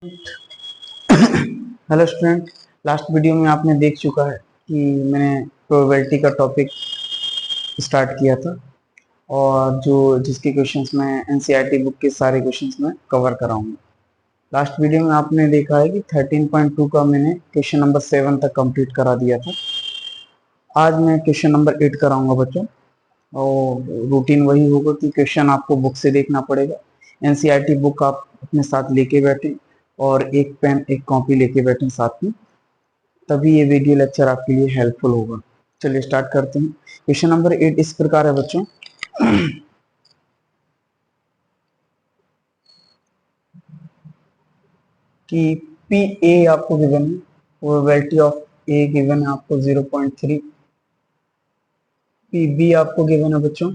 Hello student. Last video में आपने देख चुका है कि मैंने प्रोबेबिलिटी का टॉपिक स्टार्ट किया था और जो जिसके क्वेश्चंस मैं एनसीईआरटी बुक के सारे क्वेश्चंस में कवर कराऊंगा। लास्ट वीडियो में आपने देखा है कि 13.2 का मैंने क्वेश्चन नंबर 7 तक कंप्लीट करा दिया था। आज मैं क्वेश्चन नंबर 8 कराऊंगा बच्चों, और रूटीन वही होगा कि क्वेश्चन आपको बुक से देखना पड़ेगा। एनसीईआरटी बुक आप अपने साथ लेके बैठे और एक पेन एक कॉपी लेके बैठे साथ में, तभी ये वीडियो लेक्चर आपके लिए हेल्पफुल होगा। चलिए स्टार्ट करते हैं। क्वेश्चन नंबर 8 इस प्रकार है बच्चों कि पी ए आपको गिवन है, प्रोबेबिलिटी ऑफ ए गिवन है आपको 0.3, पी बी आपको गिवन है बच्चों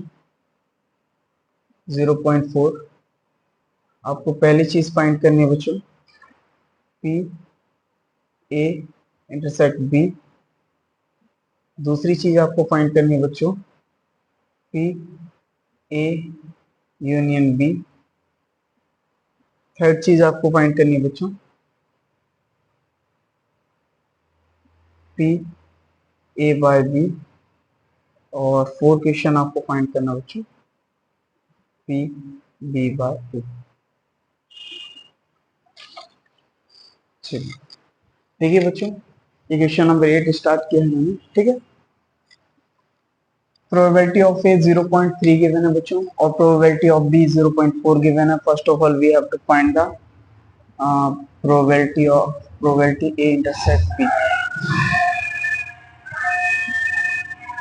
0.4। आपको पहली चीज फाइंड करनी है बच्चों, पी ए इंटरसेक्ट बी। दूसरी चीज आपको फाइंड करनी है बच्चों, P A union B. Third चीज आपको फाइंड करनी है बच्चों, पी ए बाय बी। और फोर्थ क्वेश्चन आपको फाइंड करना है बच्चों, पी बी बाय बी। चलिए देखिए बच्चों, ये क्वेश्चन नंबर 8 स्टार्ट किया है मैंने, ठीक है। प्रोबेबिलिटी ऑफ ए 0.3 गिवन है बच्चों और प्रोबेबिलिटी ऑफ बी 0.4 गिवन है। First of all we have to find the probability A intersect B.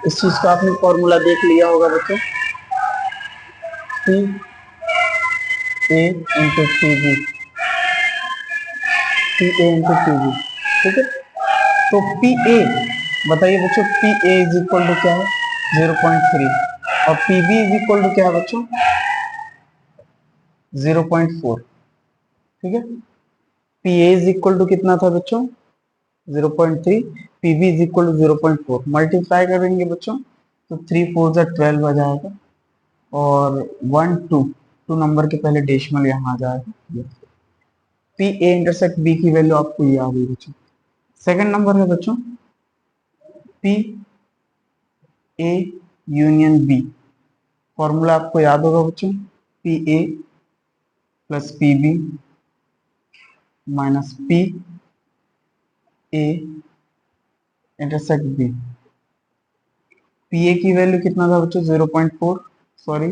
इस चीज का आपने फॉर्मूला देख लिया होगा बच्चों, P A into T B, P A into T B, ठीक है। तो पी ए बताइए बच्चों, P A is equal to क्या है 0.3 और P B is equal to क्या है बच्चों 0.4, ठीक है। P A is equal to कितना था बच्चों 0.3, P B is equal to 0.4। Multiply करेंगे बच्चों तो 3 4 जा 12 आ जाएगा और 1 2 2 नंबर के पहले डेसिमल यहाँ आ जाएगा। पी ए इंटरसेक्ट बी की वैल्यू आपको ये आ गई बच्चों। सेकंड नंबर है बच्चों, P A union B. Formula आपको याद होगा बच्चों, P A plus P B minus P A intersect B. P A की वैल्यू कितना था बच्चों 0.4, सॉरी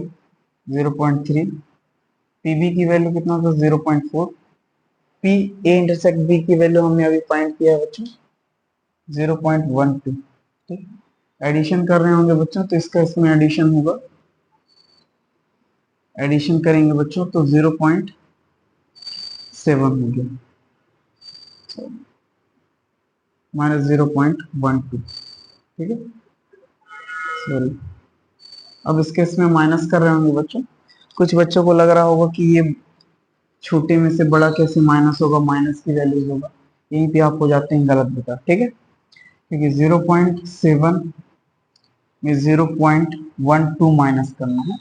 0.3। पी बी की वैल्यू कितना था 0.4। पी ए इंटरसेक्ट बी की वैल्यू हमने अभी फाइंड किया है बच्चों 0.12, ठीक। एडिशन कर रहे होंगे बच्चों तो इसका इसमें एडिशन होगा, एडिशन करेंगे बच्चों तो 0.7 हो गया माइनस 0.12, ठीक है। सॉरी, अब इसके इसमें माइनस कर रहे होंगे बच्चों। कुछ बच्चों को लग रहा होगा कि ये छोटे में से बड़ा कैसे माइनस होगा, माइनस की वैल्यूज होगा, यहीं पे आप हो जाते हैं गलत बता, ठीक है। क्योंकि 0.7 में 0.12 माइनस करना है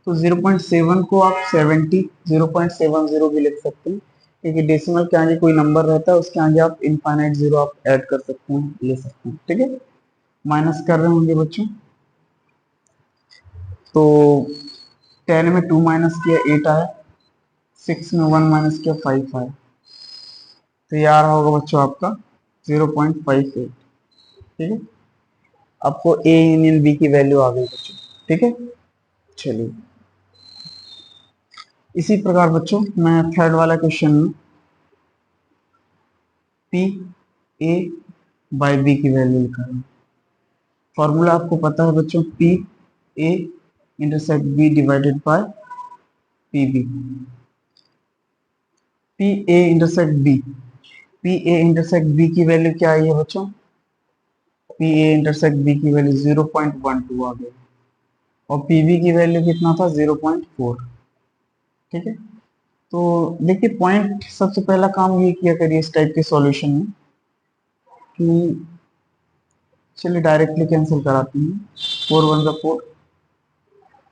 तो 0.7 को आप 0.70 भी लिख सकते हैं, क्योंकि डेसिमल के आगे कोई नंबर रहता है उसके आगे आप इनफाइनाइट जीरो आप ऐड कर सकते हैं, ले सकते हैं, ठीक है। माइनस कर रहे होंगे बच्चों तो 10 में 2 माइनस किया 8 आया, 6 में 1 माइनस किया 5 आया, तो ये आ रहा होगा बच्चों आपका 0.58, ठीक है। आपको ए यूनियन बी की वैल्यू आ गई बच्चों, ठीक है। चलिए इसी प्रकार बच्चों मैं थर्ड वाला क्वेश्चन में पी ए बाई बी की वैल्यू लिखा है। फॉर्मूला आपको पता है बच्चों, P A intersect B divided by P B. P A intersect B, P A intersect B की वैल्यू क्या आई है बच्चों, पी ए इंटरसेक्ट बी की वैल्यू 0.12 आ गई और पी बी की वैल्यू कितना था 0.4, ठीक है। तो देखिए पॉइंट, सबसे पहला काम ये किया करिए इस टाइप के सॉल्यूशन में कि चलिए डायरेक्टली कैंसिल कराते हैं। 4 1 जा 4,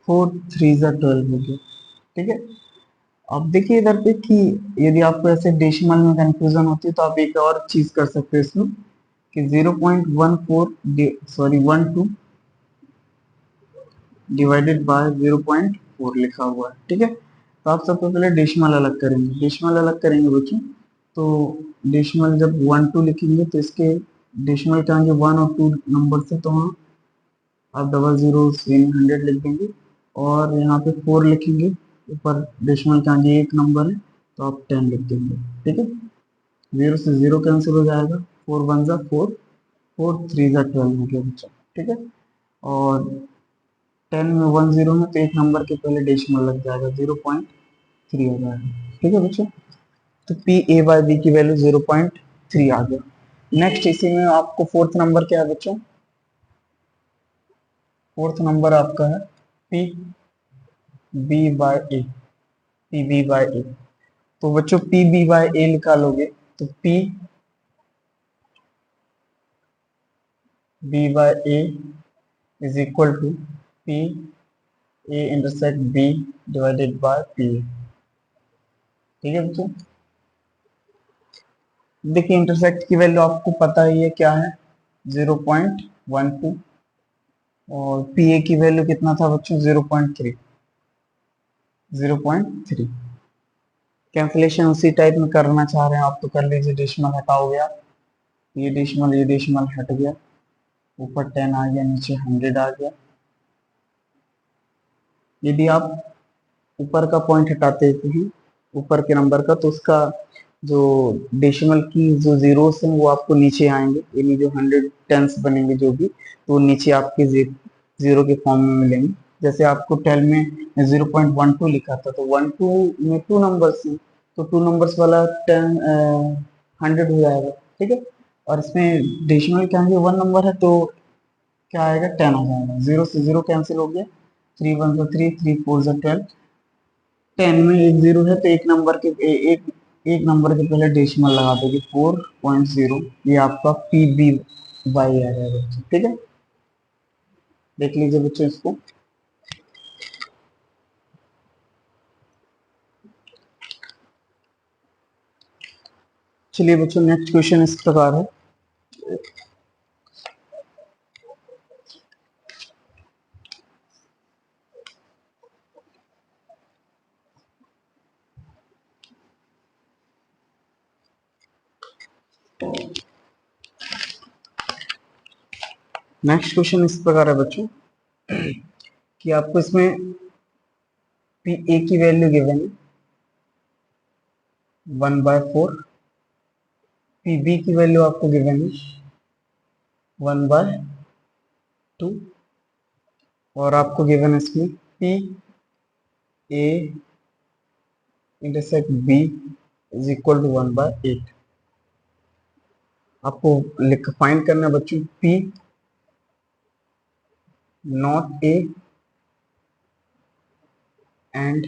4 3 जा 12 हो गया, ठीक है। अब देखिए इधर पे कि यदि आपको ऐसे डेसिमल में कंफ्यूजन होती है तो आप एक और चीज कर सकते हो इसमें कि 0.14 सॉरी 12 डिवाइडेड बाय 0.4 लिखा हुआ है, ठीक है। तो आप सबसे पहले डेसिमल अलग करेंगे, डेसिमल अलग करेंगे बच्चों। तो डेसिमल जब 1 2 लिखेंगे तो इसके डेसिमल के आगे 1 और 2 नंबर से, तो वहाँ आप डबल जीरो 100 लिख देंगे। और यहाँ पे 4 लिखेंगे, ऊपर डेसिमल के आगे एक नंबर है तो आप 10 लिख देंगे, ठीक है। 0 से 0 कैंसिल हो जाएगा, 4 1 जा 4, 4 3 जा 12 हो गया बच्चा, ठीक है। और 10 में 1 0 है तो एक नंबर के पहले डेसिमल लग जाएगा, 0.3 हो जाएगा, ठीक है बच्चों। तो पी ए बाई बी की वैल्यू 0.3 आ गया। नेक्स्ट इसी में आपको फोर्थ नंबर क्या है बच्चों? फोर्थ नंबर आपका है P B by A, P B by A. तो बच्चों पी बी बाई ए निकालोगे तो P B by A is equal to P A intersect B divided by P A, ठीक है बच्चों। देखिए इंटरसेक्ट की वैल्यू आपको पता ही है क्या है, 0.12, और पी ए की वैल्यू कितना था बच्चों? 0.3, 0.3। कैंसिलेशन उसी टाइप में करना चाह रहे हैं आप तो कर लीजिए, डेसिमल हटाओगे आप, ये डेसिमल हट गया, ऊपर 10 आ गया, नीचे 100 आ गया। यदि आप ऊपर का पॉइंट हटाते हैं, ऊपर के नंबर का, तो उसका जो डेसिमल की जो जीरोस हैं वो आपको नीचे आएंगे, यानी जो 100 टेंस बनेंगे जो भी, तो वो नीचे आपके जीरो के फॉर्म में मिलेंगे। जैसे आपको 10 में 0.12 लिखा था तो 12 में 2 नंबर्स हैं, तो 2 नंबर्स वाला 10 100 हो जाएगा, ठीक है। और इसमें डेसिमल क्या है, 1 नंबर है तो क्या आएगा, 10 आ जाएगा। 0 से 0 कैंसिल हो गया, 3 1 जा 3, 3 4 जा 12। 10 में एक जीरो है तो एक नंबर के पहले डेसिमल लगा दोगे, 4.0। ये आपका पी बी वाई आ जाएगा बच्चों, ठीक है। देख लीजिए बच्चों इसको। चलिए बच्चों नेक्स्ट क्वेश्चन इस प्रकार है। नेक्स्ट क्वेश्चन इस प्रकार है बच्चों कि आपको इसमें पी ए की वैल्यू गिवन है 1/4, पी बी की वैल्यू आपको गिवन है 1/2, और आपको गिवन है इसमें P A intersect B is equal to 1/8। आपको लिख फाइंड करना है बच्चों P not A and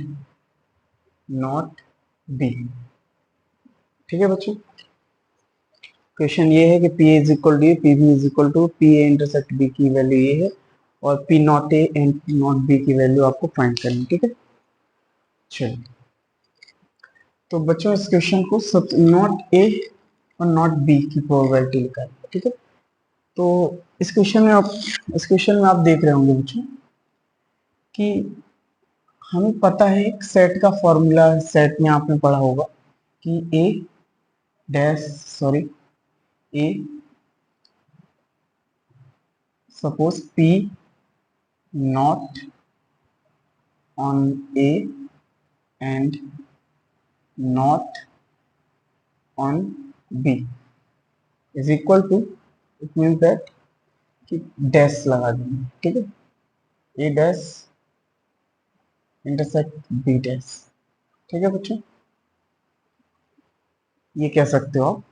not B, ठीक है बच्चों। क्वेश्चन ये है कि P is equal to A, P B is equal to P A intersect B की वैल्यू ये है, और P not A and P not B की वैल्यू आपको फाइंड करनी है, ठीक है। चलिए तो बच्चों इस क्वेश्चन को सब नॉट ए और नॉट बी की प्रोबेबिलिटी निकालें, ठीक है। तो इस क्वेश्चन में आप देख रहे होंगे बच्चों कि हमें पता है एक सेट का फॉर्मूला, सेट में आपने पढ़ा होगा कि A dash sorry A suppose P not on A and not on B is equal to, it means that कि डैश लगा देंगे, ठीक है। A dash intersect B dash, ठीक है बच्चों। ये कह सकते हो आप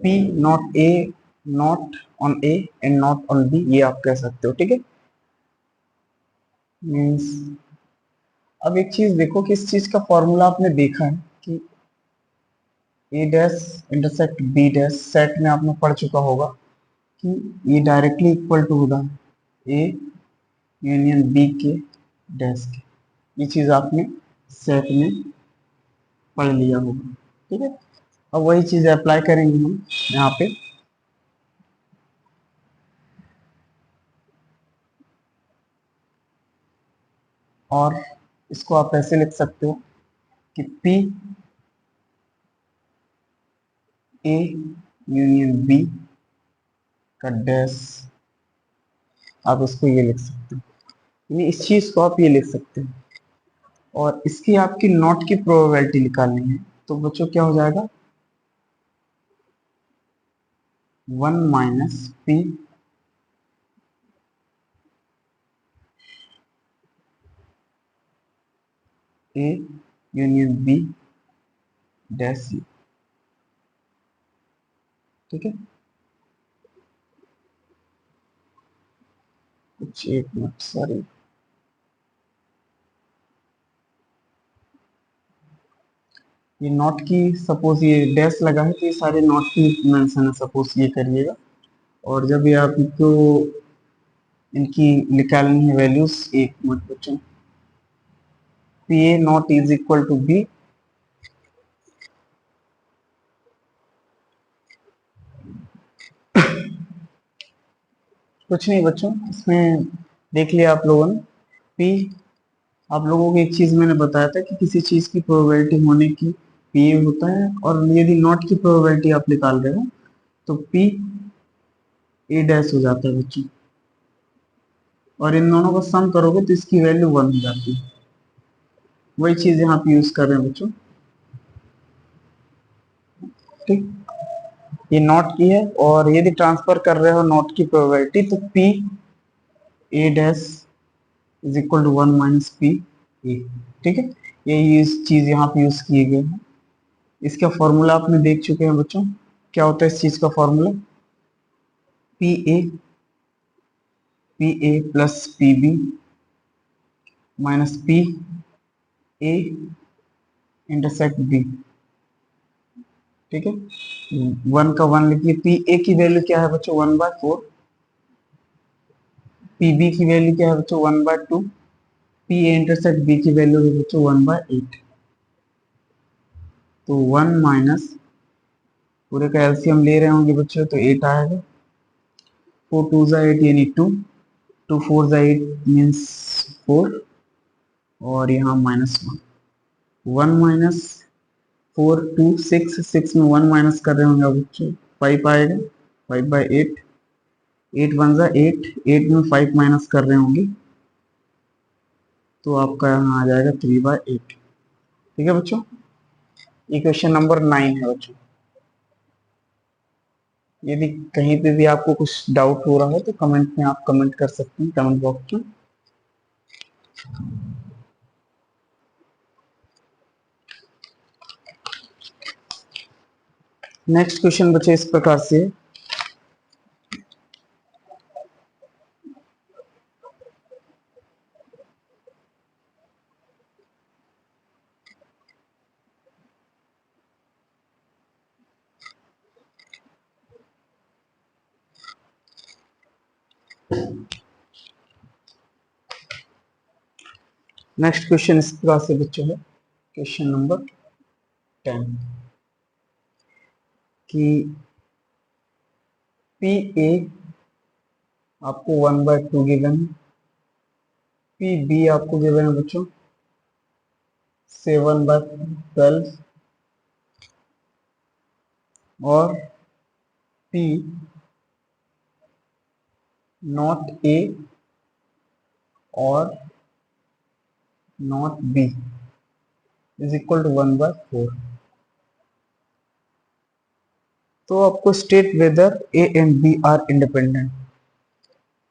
P not A, not on A and not on B, ये आप कह सकते हो, ठीक है। मीन्स अब एक चीज देखो कि इस चीज का फॉर्मूला आपने देखा है कि A dash intersect B dash, set में आपने पढ़ चुका होगा कि ये डायरेक्टली इक्वल टू होगा ए यूनियन बी के डैश के। ये चीज आपने सेट में पढ़ लिया होगा। ठीक है, अब वही चीज अप्लाई करेंगे हम यहाँ पे। और इसको आप ऐसे लिख सकते हो कि P A यूनियन B का डैश, आप इसको ये लिख सकते हो, यानी इस चीज को आप ये लिख सकते हो। और इसकी आपकी नॉट की प्रोबेबिलिटी निकालनी है, तो बच्चों क्या हो जाएगा, 1 - P A union B dash C। ठीक है, कुछ एक मिनट, सॉरी, ये नॉट की, सपोज ये डैश लगा है तो ये सारे नॉट की मेंशन है, सपोज ये करिएगा। और जब ये आपको इनकी निकालनी है वैल्यूज, एक मिनट बच्चों, P A not is equal to B, कुछ नहीं बच्चों, इसमें देख लिया आप लोगों ने, पी, आप लोगों को एक चीज मैंने बताया था कि किसी चीज की प्रोबेबिलिटी होने की पी ए होता है, और यदि नॉट की प्रोबेबिलिटी आप निकाल रहे हो तो पी ए डैश हो जाता है बच्चों। और इन दोनों को सम करोगे तो इसकी वैल्यू 1 हो जाती है। वही चीज यहाँ पे यूज कर रहे हैं बच्चों। ठीक, ये नॉट की है, और यदि ट्रांसफर कर रहे हो नॉट की प्रोबेबिलिटी तो P A dash is equal to 1 - P A. ठीक है, ये चीज यहाँ पे यूज किए गए हैं। इसका फॉर्मूला आपने देख चुके हैं बच्चों, क्या होता है इस चीज का formula, P A plus P B minus P A intersect B. ठीक है, 1 का 1 लिखिए, पी ए की वैल्यू क्या है बच्चों, 1/4, पी बी की वैल्यू क्या है बच्चों, 1/2, पी ए इंटरसेक्ट बी की वैल्यू है बच्चों 1/8। तो 1 माइनस, पूरे का एलसीएम ले रहे होंगे बच्चों तो 8 आएगा, 4 2 जा 8 यानी 2, 2 4 जा 8 मीन्स 4, और यहाँ -1, 1 माइनस 4 2 6, 6 में 1 माइनस कर रहे होंगे बच्चों, 5 आएगा, 5/8, 8 1 जा 8, 8 में 5 माइनस कर रहे होंगे तो आपका यहाँ आ जाएगा 3/8। ठीक है बच्चों, इक्वेशन नंबर 9 है बच्चों। यदि कहीं पे भी आपको कुछ डाउट हो रहा हो तो कमेंट में आप कमेंट कर सकते हैं, कमेंट बॉक्स में। नेक्स्ट क्वेश्चन बच्चे इस प्रकार से है, नेक्स्ट क्वेश्चन इस प्रकार से बच्चों है, क्वेश्चन नंबर 10, कि पी ए आपको 1/2 गिवन है, पी बी आपको गिवन है बच्चों 7/12, और पी नॉट ए और not B is equal to 1/4। तो आपको state whether A and B are independent,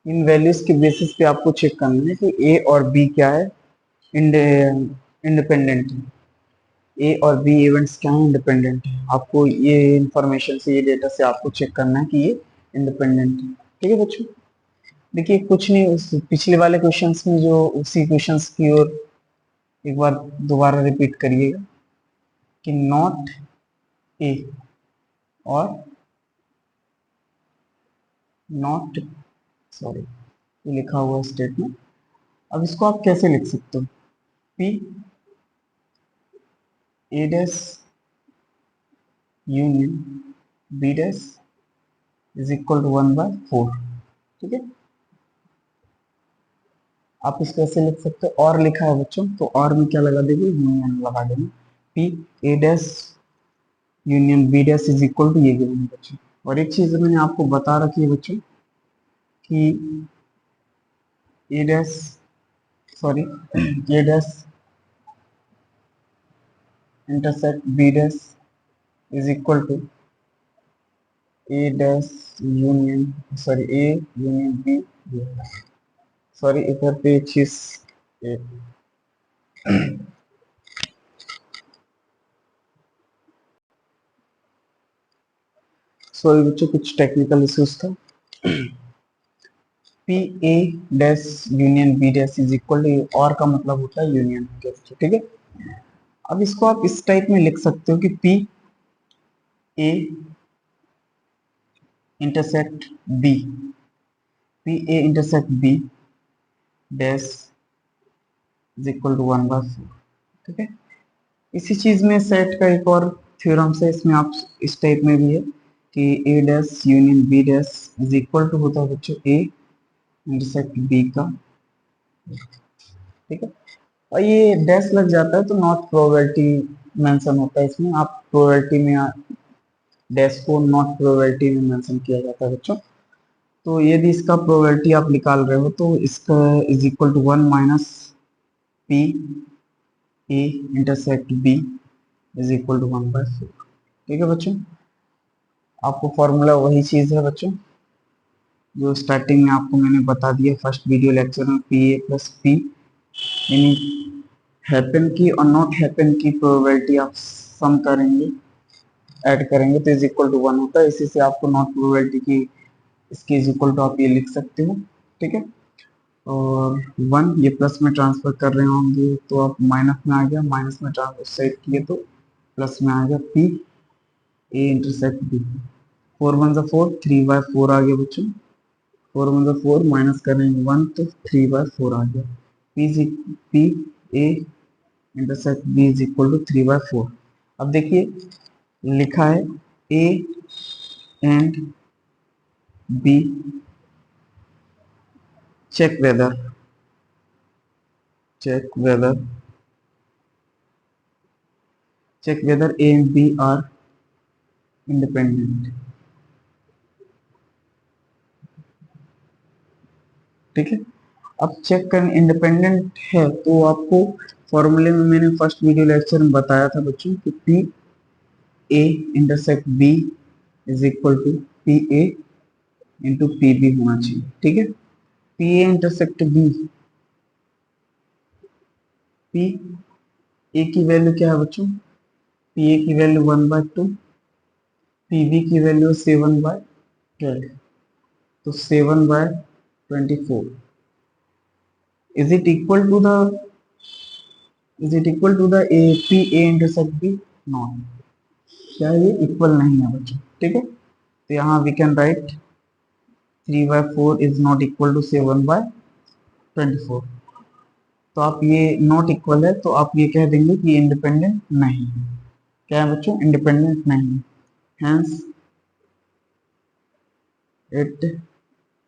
इन वैल्यूज के बेसिस पे आपको चेक करना है कि ए और बी क्या है, इंडिपेंडेंट है, ए और बी इवेंट्स क्या है, इंडिपेंडेंट है। आपको ये इंफॉर्मेशन से, ये डेटा से आपको चेक करना है कि ये इंडिपेंडेंट है। ठीक है बच्चों, देखिए कुछ नहीं, उस पिछले वाले क्वेश्चंस में जो उसी क्वेश्चंस की ओर एक बार दोबारा रिपीट करिएगा कि नॉट ए और नॉट, सॉरी ये लिखा हुआ स्टेटमेंट, अब इसको आप कैसे लिख सकते हो, P A dash union B dash is equal to 1/4। ठीक है, आप इसको ऐसे लिख सकते हो। और लिखा है बच्चों, तो और में क्या लगा देंगे, यूनियन लगा देंगे। P A dash union B dash is equal to ये गिवन है बच्चों। और एक चीज मैंने आपको बता रखी है बच्चों कि A dash sorry A dash intersect B dash is equal to A dash union A union B. Sorry इधर पे चीज सॉरी बच्चों, कुछ टेक्निकल इश्यूज था। P A dash union B dash is equal to, और का मतलब होता है यूनियन। ठीक है, अब इसको आप इस टाइप में लिख सकते हो कि P A intersect B, P A intersect B dash is equal to 1/4। ठीक है, इसी चीज में सेट का एक और थ्योरम है, इसमें आप इस टाइप में भी है कि A dash union B dash is equal to होता है बच्चों ए इंटरसेक्ट बी का। ठीक है, और ये डैश लग जाता है तो नॉट प्रोबेबिलिटी मेंशन होता है इसमें। आप प्रोबेबिलिटी में डैश को नॉट प्रोबेबिलिटी में मेंशन किया जाता है बच्चों। तो यदि इसका प्रोबेबिलिटी आप निकाल रहे हो तो इसका is equal to 1 minus P A intersect B is equal to 1/4। ठीक है बच्चों, आपको फॉर्मूला वही चीज है बच्चों जो स्टार्टिंग में आपको मैंने बता दिया फर्स्ट वीडियो लेक्चर में। पी ए प्लस पी यानी हैपन की और नॉट हैपन की प्रोबेबिलिटी आप सम करेंगे, ऐड करेंगे तो इज इक्वल टू 1 होता है। इसी से आपको नॉट प्रोबेबिलिटी की इसकी इज इक्वल टू आप ये लिख सकते हो। ठीक है, और 1 ये प्लस में ट्रांसफर कर रहे होंगे तो आप माइनस में आ गया, माइनस में ट्रांसफर साइड किए तो प्लस में आ गया पी ए इंटरसेक्ट बी। 4 1 4, 3/4 आ गया बच्चों। 4 1 4 माइनस करेंगे 1 तो 3/4 आ गया। P A intersect B is equal to 3/4। अब देखिए लिखा है A and B check whether check whether check whether A and B are independent। ठीक है, अब चेक कर इंडिपेंडेंट है तो आपको फॉर्मूले में मैंने फर्स्ट वीडियो लेक्चर में बताया था बच्चों कि P A intersect B is equal to P A into P B होना चाहिए। ठीक है, P A intersect B, P A की वैल्यू क्या है बच्चों, पी ए की वैल्यू 1/2, पी बी की वैल्यू 7/12, तो 7/24। Is it equal to the A P A intersect B? No, क्या ये इक्वल नहीं है बच्चों। ठीक है, तो यहाँ we can write 3/4 is not equal to 7/24। तो आप ये नॉट इक्वल है तो आप ये कह देंगे कि इंडिपेंडेंट नहीं है। क्या है बच्चों, इंडिपेंडेंट नहीं है। Hence it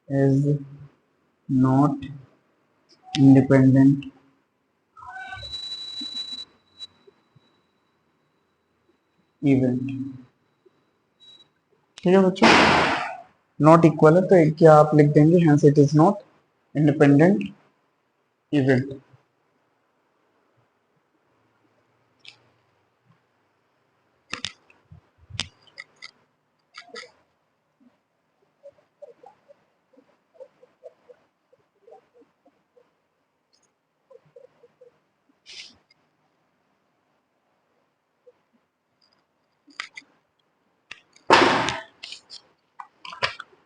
is not independent event. ठीक है बच्चों, नॉट इक्वल है तो क्या आप लिख देंगे, hence it is not independent event.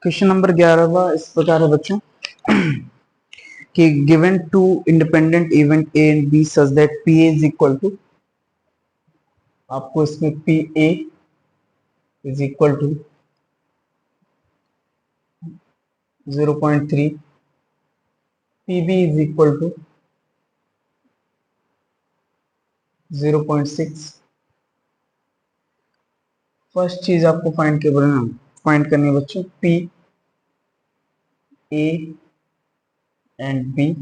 Question number 11 इस प्रकार है बच्चों कि given two independent event A and B such that P A is equal to, आपको इसमें P A is equal to 0.3, P B is equal to 0.6 first चीज आपको find करनी है बच्चों, P A and B.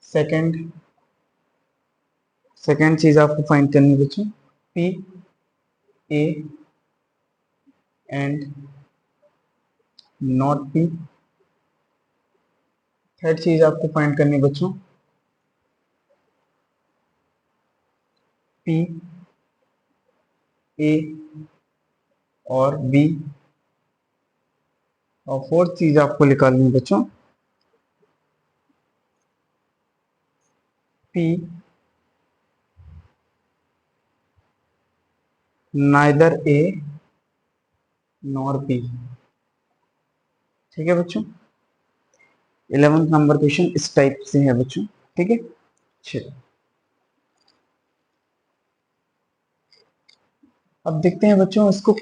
Second चीज आपको find करनी है बच्चों, P A and not P. Third चीज आपको फाइंड करनी है बच्चों, पी ए और बी। और फोर्थ चीज आपको निकालनी है बच्चों, P neither A nor B. ठीक है बच्चों, 11th नंबर क्वेश्चन इस टाइप से है बच्चों। ठीक है, चलिए अब देखते हैं बच्चों इसको।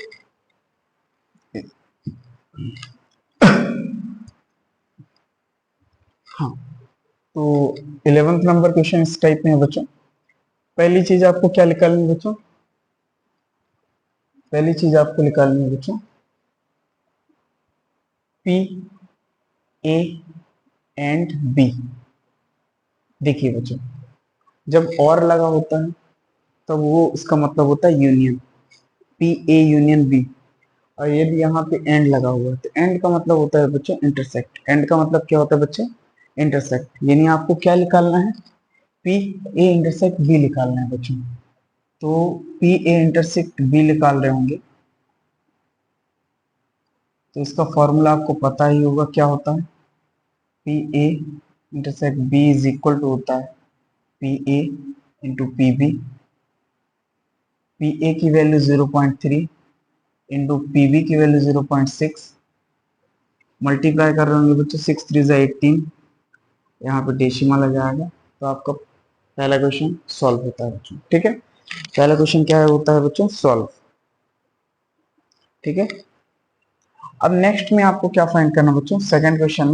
हाँ, तो 11th नंबर क्वेश्चन इस टाइप में है बच्चों। पहली चीज आपको क्या निकालनी है बच्चों, पहली चीज आपको निकालनी है बच्चों, पी ए एंड बी। देखिए बच्चों, जब और लगा होता है तब वो उसका मतलब होता है union, P A union B. और यदि यहाँ पे एंड लगा हुआ है तो एंड का मतलब होता है बच्चों इंटरसेक्ट। एंड का मतलब क्या होता है बच्चे, इंटरसेक्ट। यानी आपको क्या निकालना है, पी ए इंटरसेक्ट बी निकालना है बच्चों। तो पी ए इंटरसेक्ट बी निकाल रहे होंगे तो इसका फॉर्मूला आपको पता ही होगा क्या होता है, P A intersect B is equal to होता है P A into P B. P A की वैल्यू 0.3 इंटू पी बी की वैल्यू 0.6। मल्टीप्लाई कर रहे होंगे बच्चों, 6 3 जा 18, यहाँ पे डेसिमल आ जाएगा। तो आपका पहला क्वेश्चन सॉल्व होता है बच्चों। ठीक है, पहला क्वेश्चन क्या है होता है बच्चों, सॉल्व। ठीक है, अब नेक्स्ट में आपको क्या फाइंड करना बच्चों, सेकंड क्वेश्चन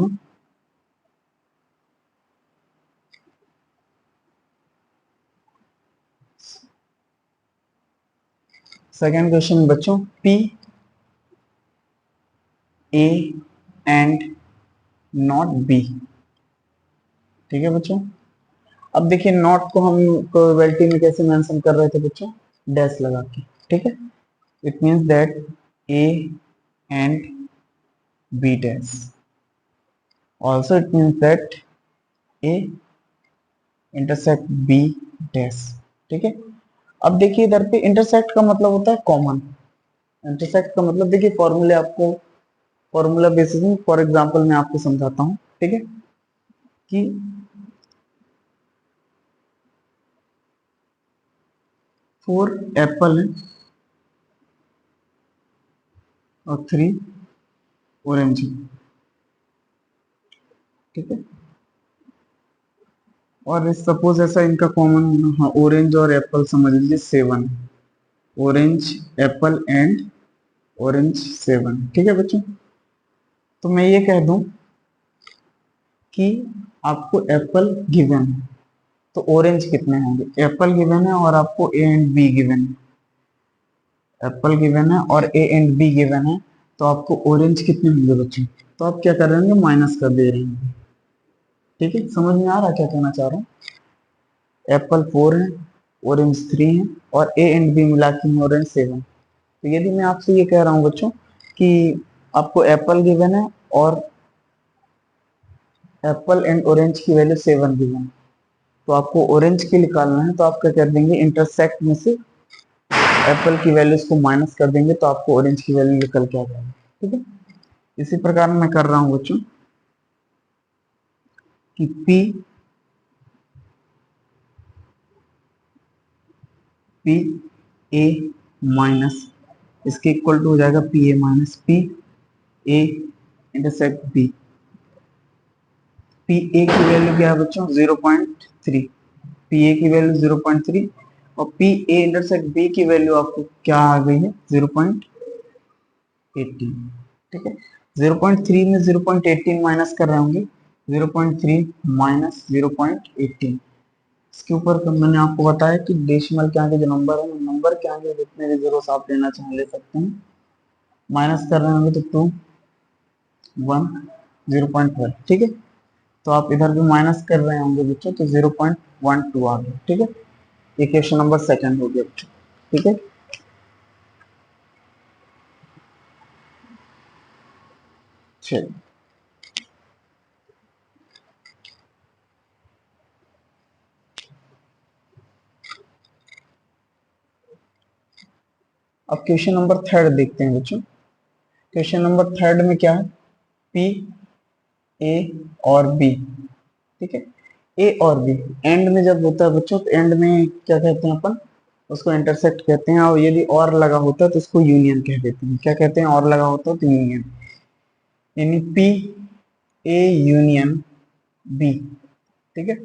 में बच्चों, P A and not B. ठीक है बच्चों, अब देखिए नॉट को हम प्रोबेबिलिटी में कैसे मेंशन कर रहे थे बच्चों, डैश लगा के। ठीक है, it means that A and B dash, also it means that A intersect B dash. ठीक है, अब देखिए इधर पे इंटरसेक्ट का मतलब होता है कॉमन। इंटरसेक्ट का मतलब देखिए फॉर्मूले आपको, फॉर्मूला बेसिस में फॉर एग्जांपल मैं आपको समझाता हूँ। ठीक है, कि 4 एप्पल है और 3 ऑरेंज है। ठीक है, और सपोज ऐसा इनका कॉमन, हाँ ऑरेंज और एप्पल समझ लीजिए 7, ऑरेंज एप्पल एंड ऑरेंज 7। ठीक है बच्चों, तो मैं ये कह दूं कि आपको एप्पल गिवन है तो ऑरेंज कितने होंगे, एप्पल गिवन है और आपको ए एंड बी गिवन है, एप्पल गिवन है और ए एंड बी गिवन है, तो आपको ऑरेंज कितने होंगे बच्चों, तो आप क्या कर रहे होंगे, माइनस कर दे रहे हैं। ठीक है, समझ में आ रहा है क्या कहना चाह रहा हूँ, एप्पल 4 है, ऑरेंज 3 है और ए एंड बी मिला के ऑरेंज 7। तो यदि मैं आपसे ये कह रहा हूँ बच्चों कि आपको एप्पल गिवन है और एप्पल एंड ऑरेंज की वैल्यू 7 गिवन है, तो आपको ऑरेंज की निकालना है, तो आप क्या कर देंगे, इंटरसेक्ट में से एप्पल की वैल्यूज को माइनस कर देंगे तो आपको ऑरेंज की वैल्यू निकल के आ जाएगी। ठीक है, इसी प्रकार मैं कर रहा हूँ बच्चों कि पी ए माइनस, इसके इक्वल टू हो जाएगा P A minus P A intersect B. P A की वैल्यू क्या है बच्चों, 0.3, पी ए की वैल्यू 0.3 और पी ए इंटरसेक्ट बी की वैल्यू आपको क्या आ गई है, 0.18। ठीक है, 0.3 में 0.18 माइनस कर रहे होंगे, 0.3 माइनस 0.18, इसके ऊपर तो मैंने आपको बताया कि डेसिमल के आगे जो नंबर है, नंबर के आगे जितने भी जीरो आप लेना चाहें ले सकते हैं। माइनस कर रहे होंगे तो 2 1 0.1, ठीक है। तो आप इधर भी माइनस कर रहे होंगे बच्चों, तो 0.12 आ गया, ठीक है। ये क्वेश्चन नंबर सेकंड हो गया बच्चों, ठीक है। चलिए, अब क्वेश्चन नंबर थर्ड देखते हैं बच्चों। क्वेश्चन नंबर थर्ड में क्या है, पी, ए और बी, ठीक है। ए और बी एंड में जब होता है बच्चों, तो एंड में क्या कहते हैं अपन, उसको इंटरसेक्ट कहते हैं। और यदि और लगा होता है तो उसको यूनियन कह देते हैं। क्या कहते हैं, और लगा होता है तो यूनियन, यानी पी ए यूनियन बी, ठीक है।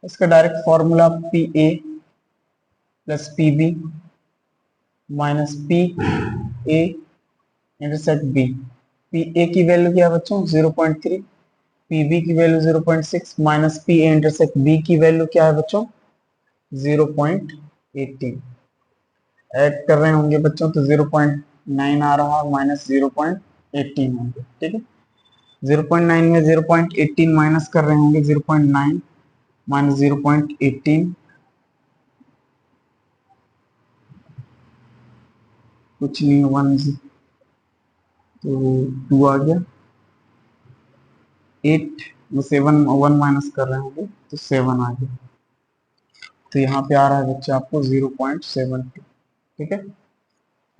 इसका direct formula P A plus P B minus P A intersect B. P A की वैल्यू क्या है बच्चों, 0.3, पी बी की value 0.6 minus P A intersect B की वैल्यू क्या है बच्चों, 0.18। ऐड कर रहे होंगे बच्चों तो 0.9 आ रहा है माइनस 0.18 होंगे, ठीक है। 0.9 में 0.18 माइनस कर रहे होंगे, 0.9 माइनस 0.18 कुछ नहीं, 1 तो 2 आ गया। 8 में 7 1 माइनस कर रहे होंगे तो 7 आ गया। तो यहाँ पे आ रहा है बच्चे आपको 0.72, ठीक है।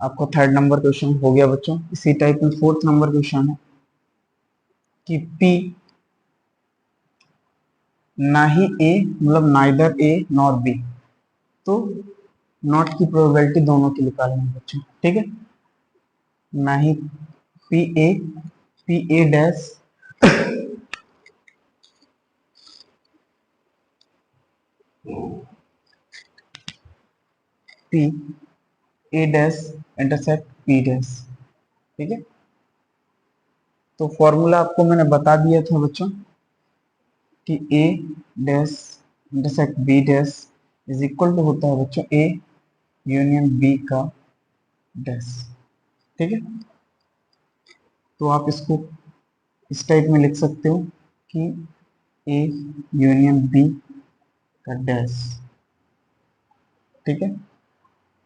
आपको थर्ड नंबर क्वेश्चन हो गया बच्चों। इसी टाइप में फोर्थ नंबर क्वेश्चन है कि P ना ही ए, मतलब नाइदर ए नॉर बी, तो नॉट की प्रोबेबिलिटी दोनों की निकालनी है बच्चों, ठीक है। ना ही P A dash P A dash intersect P dash, ठीक है। तो फॉर्मूला आपको मैंने बता दिया था बच्चों कि A dash intersect B dash is equal to होता है बच्चों ए यूनियन बी का डैश, ठीक है। तो आप इसको इस टाइप में लिख सकते हो कि ए यूनियन बी का डैश, ठीक है।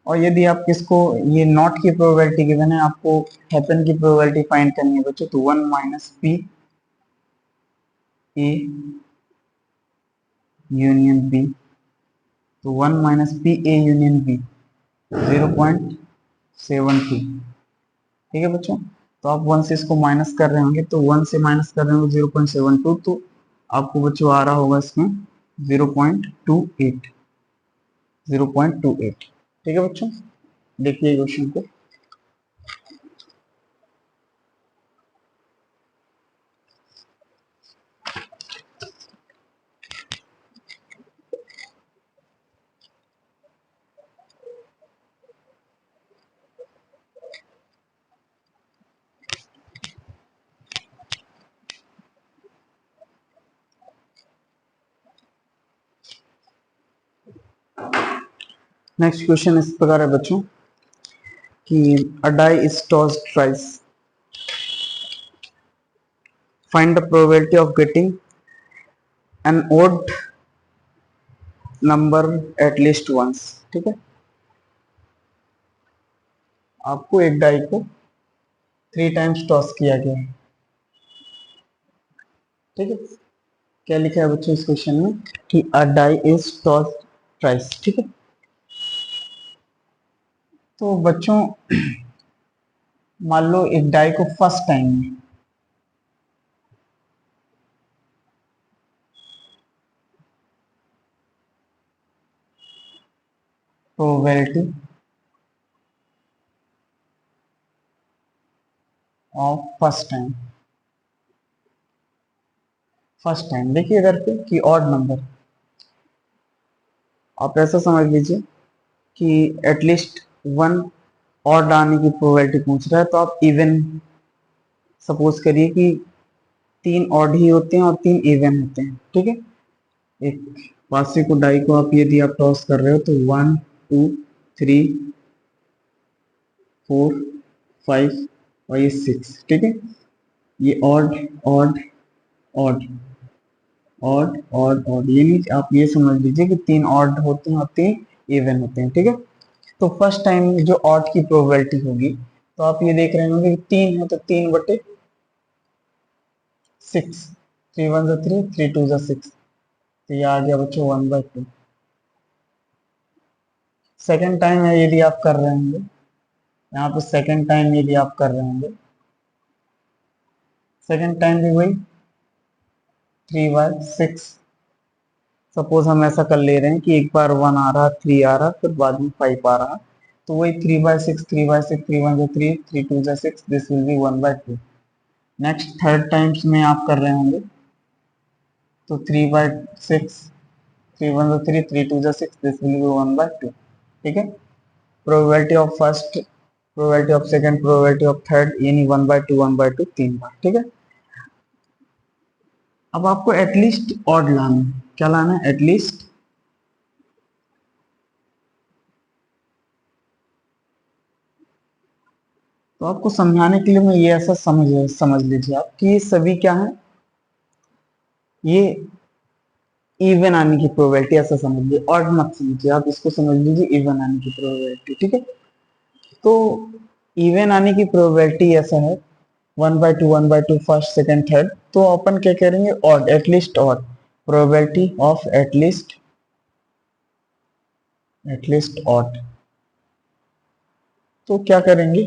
और यदि आप इसको, ये नॉट की प्रोबेबिलिटी गिवन है, आपको हैपन की प्रोबेबिलिटी फाइंड करनी है बच्चों, तो 1 minus P A union B, तो 1 minus P A union B 0.72, ठीक है बच्चों। तो आप 1 से इसको माइनस कर रहे होंगे, तो 1 से माइनस कर रहे होंगे 0.72, तो आपको बच्चों आ रहा होगा इसमें 0.28, 0.28, ठीक है बच्चों। देखिए क्वेश्चन को, नेक्स्ट क्वेश्चन इस प्रकार है बच्चों कि a die is tossed thrice, find the probability of getting an odd number at least once, ठीक है। आपको एक डाई को 3 टाइम्स टॉस किया गया है, ठीक है। क्या लिखा है बच्चों इस क्वेश्चन में कि a die is tossed thrice, ठीक है। तो बच्चों मान लो एक डाई को फर्स्ट टाइम में प्रोबेबिलिटी ऑफ फर्स्ट टाइम देखिए इधर पे कि ऑड नंबर, आप ऐसा समझ लीजिए कि एटलीस्ट 1 ऑड आने की प्रोबेबिलिटी पूछ रहा है, तो आप इवन सपोज करिए कि 3 ऑड ही होते हैं और 3 इवन होते हैं, ठीक है। एक पांचवे को डाई को आप यदि आप टॉस कर रहे हो तो 1 2 3 4 5 और ये 6, ठीक है। ये odd odd odd odd odd odd, ये नहीं, आप ये समझ लीजिए कि 3 ऑड होते हैं और 3 इवन होते हैं, ठीक है। तो फर्स्ट टाइम जो ऑड की प्रोबेबिलिटी होगी, तो आप ये देख रहे होंगे कि 3 है तो 3/6, 3 1 3, 3 2 6, तो ये आ गया बच्चों 1/2। सेकेंड टाइम है यदि आप कर रहे होंगे, यहाँ पे सेकेंड टाइम यदि आप कर रहे होंगे, सेकेंड टाइम भी वही 3/6। सपोज हम ऐसा कर ले रहे हैं कि एक बार 1 आ रहा, 3 आ रहा, फिर बाद में 5 आ रहा, तो वही 3/6, 3/6, 3 1 3, 3 2 6, this will be 1/2। Next third times में आप कर रहे होंगे तो 3/6, 3 1 3, 3 2 6, दिस विल बी 1/2, ठीक है। Probability of first, probability of second, probability of third, यानी 1/2 1/2 3 बार, ठीक है। अब आपको एटलीस्ट ऑड लाना है, क्या लाना है, एटलीस्ट। तो आपको समझाने के लिए मैं ये ऐसा समझ लीजिए आप कि ये सभी क्या है, ये इवन आने की प्रोबेबिलिटी, ऐसा समझिए, ऑड मत समझिए आप, इसको समझ लीजिए इवन आने की प्रोबेबिलिटी, ठीक है। तो इवन आने की प्रोबेबिलिटी ऐसा है 1/2 1/2 फर्स्ट सेकंड थर्ड, तो अपन क्या करेंगे, odd, at least odd, probability of at least odd. तो क्या करेंगे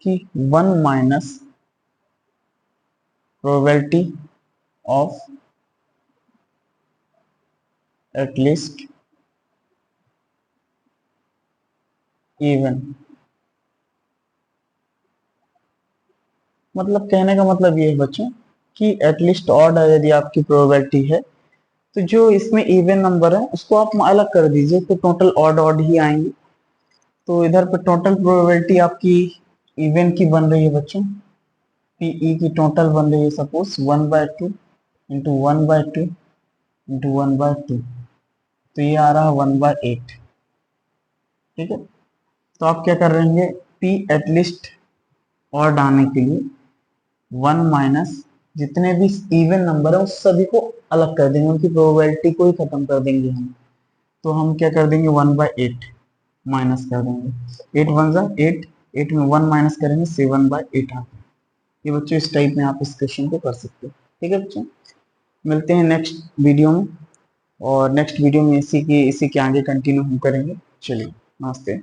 कि 1 minus probability of at least even, मतलब कहने का मतलब ये है बच्चों कि एटलीस्ट ऑड यदि आपकी प्रोबेबिलिटी है, तो जो इसमें इवन नंबर है उसको आप अलग कर दीजिए, तो टोटल ऑड ऑड ही आएंगे। तो इधर पे टोटल प्रोबेबिलिटी आपकी इवन की बन रही है बच्चों, पीई की टोटल बन रही है सपोज 1/2 इंटू 1/2 इंटू 1/2, तो ये आ रहा है 1/8, ठीक है। तो आप क्या कर रहे हैं, पी एटलीस्ट ऑड आने के लिए 1 माइनस जितने भी इवन नंबर है उस सभी को अलग कर देंगे, उनकी प्रोबेबिलिटी को ही खत्म कर देंगे हम। तो हम क्या कर देंगे, 1/8 माइनस कर देंगे, 8 1 8, 8 में 1 माइनस करेंगे 7/8 आ गया। ये बच्चों इस टाइप में आप इस क्वेश्चन को कर सकते हो, ठीक है बच्चों। मिलते हैं नेक्स्ट वीडियो में, और नेक्स्ट वीडियो में इसी के आगे कंटिन्यू हम करेंगे। चलिए, नमस्ते।